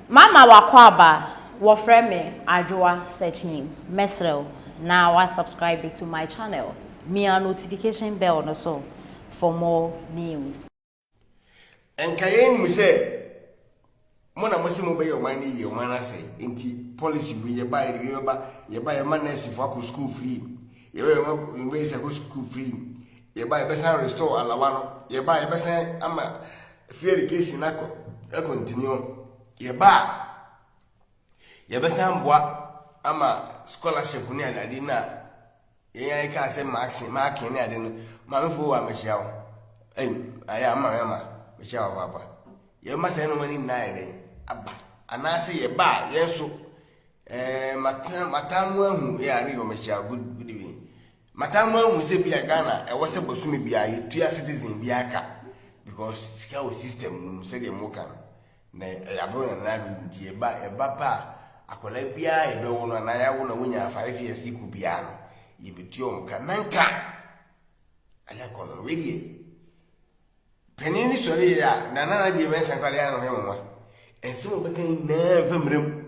Mama wakwaba wofre me adwoa search name mesrel now wa subscribe to my channel me a notification bell no so for more news. Enkayen mu se mona mo se mo be yo man ni yo man ase enti policy we ye ba ye ba man nurse for ko school free ye we se ko school free ye ba be san restore alawa no ye ba be san ama free education na ko continue ye ba be san boa ama scholarship ni ade na ye yan ka se mark ni ade no ma me fo wa me hia wo aya ma Michelle Papa. You must have no money night, Abba. And I say, a bar, yes, so. Matamu, yeah, Rio Michelle, good evening. Matamu, we say, be a Ghana, and what's supposed to be a 2 year citizen, be a car. Because scale system, said the Mokan. Nay, a boy and I will be a bapa. A colabia, a no one, and I won't win 5 years, he could be an. You be Tiom Kananka. I have gone really. Penini sorry ya nana di men sankale ya no hemo en se mo bekan na famrem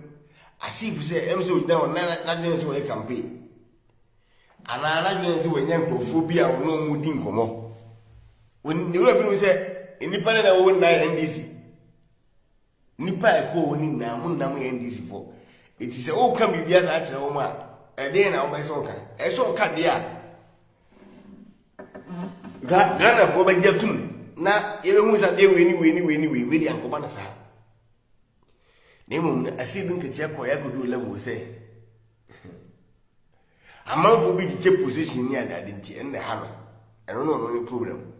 asif se em se odna na dwen so e campaign ana na dwen se wanya nkrofobia ono mu di nkomo woni wura fi se enipa na wo na NDC nipa e ko woni na mu na mu NDC fo eti se o kan bibia sa kire wo ma e de na wo be so kan e so ka dia Ghana fo be jetum na ebe hu sa de we di ankoba na sa nemo na asibin ka tie koya godo level say amanfo bi che position ni ada nti en ha no eno no no problem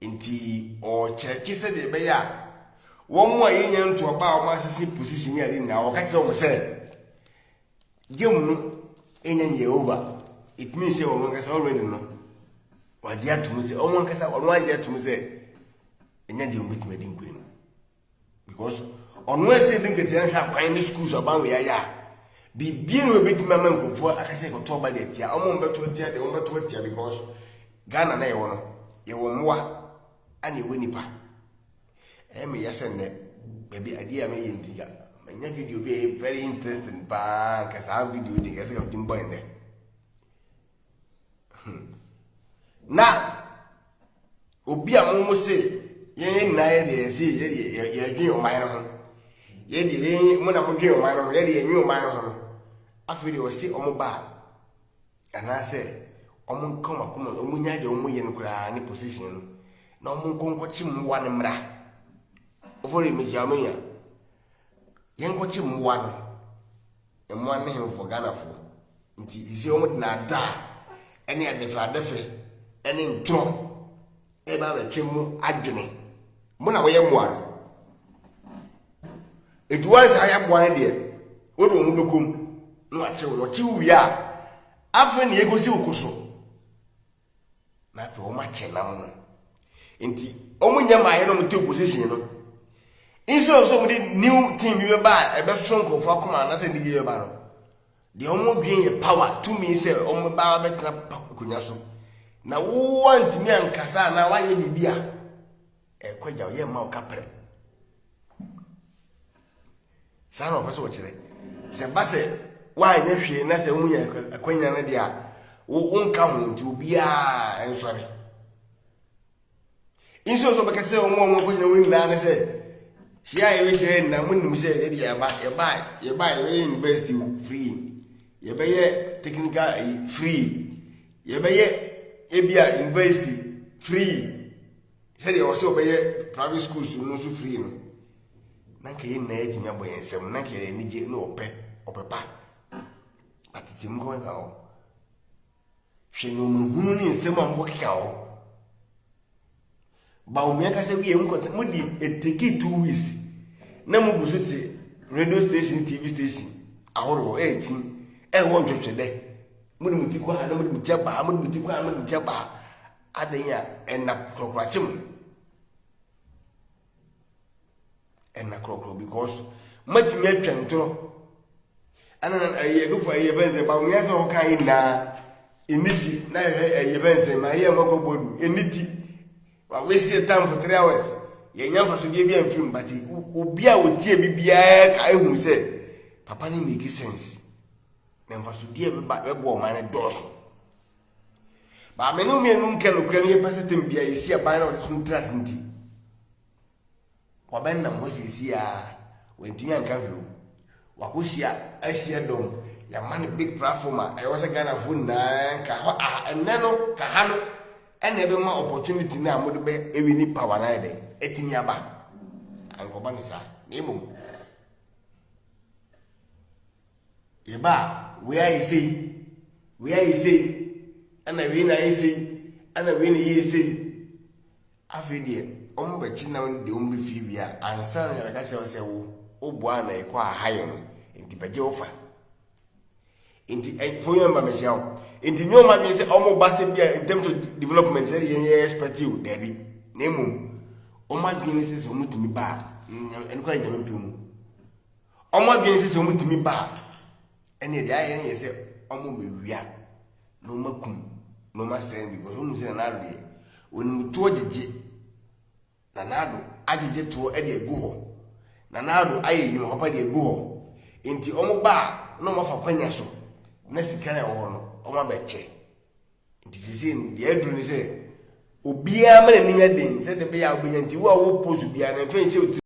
nti o check se de be ya won wa yenya nto ba o ma sisi position ni ada na o ka kire o say game no enya ye over it means say o no ka already no wadia to say o won kasa o wadia to say enya de ombetuma di nkurim because on we say din ketia hwa kwan ni schools oban we ya bibie no ombetuma man kofo akase ko to ba de tia o mo mbeto tia de o mbeto tia because Ghana na ye wono ye wo moa ani we nipa me yase ne baby idea me yindiga manya video be very interesting ba kasa video de kase ko timbo ne na obi amomo se yen na ye de se ye dwen o man no ye de mo na mo dwen o man no ye de enwi o man no afiri o se o mo ba ana se o mo koma o mo nya de o mo ye no kura ni position no na o mo konko chi mo wa ne mra o fori mi ja mo ya yen ko chi mo wa no e mo an he for Ghana fo nti isi o mo na da ene adefe ene nto e ba be chemu adwene mo na wo ye mo ara eduwa sa ya bo an de o do mu bekom no a che wo chi wi a afa ne egosi okoso na fe o ma che na mo nti o mo nya ma ye no mo te position no inso so mo di new team bi ba e be so nkofo akoma na se ndi ye ba no de o mo dwen ye power to me say o mo ba be tra kunya so na wo want me ankasa na wanye bibia e kwaja ye ma o kapre sa no peso kire se base wanye hwe na se munya akwanya na dia wo nka ho nti obia ensore inso so bekate o mo kwanya win na na se hia ye we na munnim se ye dia ba ye university free ye be ye technical free ye be ye ebia university free said you also be private schools no so free no na ke yin na ejinya boy ensem na ke ni je no opepa atiti mgo na o hwe no hunu ni ensem ambo kika o ba o me ka se wi em ko mo di eteki 2 weeks na mo busuti radio station TV station ahoro ejin e won twetwede mudu mutiko ha na mudu mutiaba mudu mutiko ha mudu mutiaba adanya enna krokrachim enna krokro because matimi atwantro ana ayego fa yevenze ba unyaza o kan na eniti na yevenze maria mako bodu eniti wa waste time for 3 hours ye nyamfa so de bia mfim but obi a wotie bibia ka ehu se papa ni make sense na mfa so de bebo o man doso ba me no me nu nke no kra ne pese tem bia yesi aban na so trust nti waben na mo sisi a wentimi anka hwo wakosia ahia dom ya man big platform I was Ghana phone na ka ho eneno ka ha no ene be ma opportunity na mo de be ewi ni power na de etimi aba ankoba ni sa nemo yeba where you say ana we na say ana we ni say afidie ombe china de ombe fi bia ansa na ka che se wo boa na e kwa hayo no nti beje ofa nti for you mama jao nti nyoma bi se omo ba se bia in terms of development say ye expect you debi nemu omo adwene se omo timi ba en kwa nyama mpemu omo adwene se omo timi ba ene de aye ne se omo be wia no makum no ma send because omo se na de oni to jeje na nado ajeje to e de egu ho na nado aye nyu papa de egu ho nti omo ba no ma fa kwanya so na sika na wo no omo ba che nti sisi de adru ni se obia ma na nya den se de be ya obenya nti wo a wo post bia na fe nche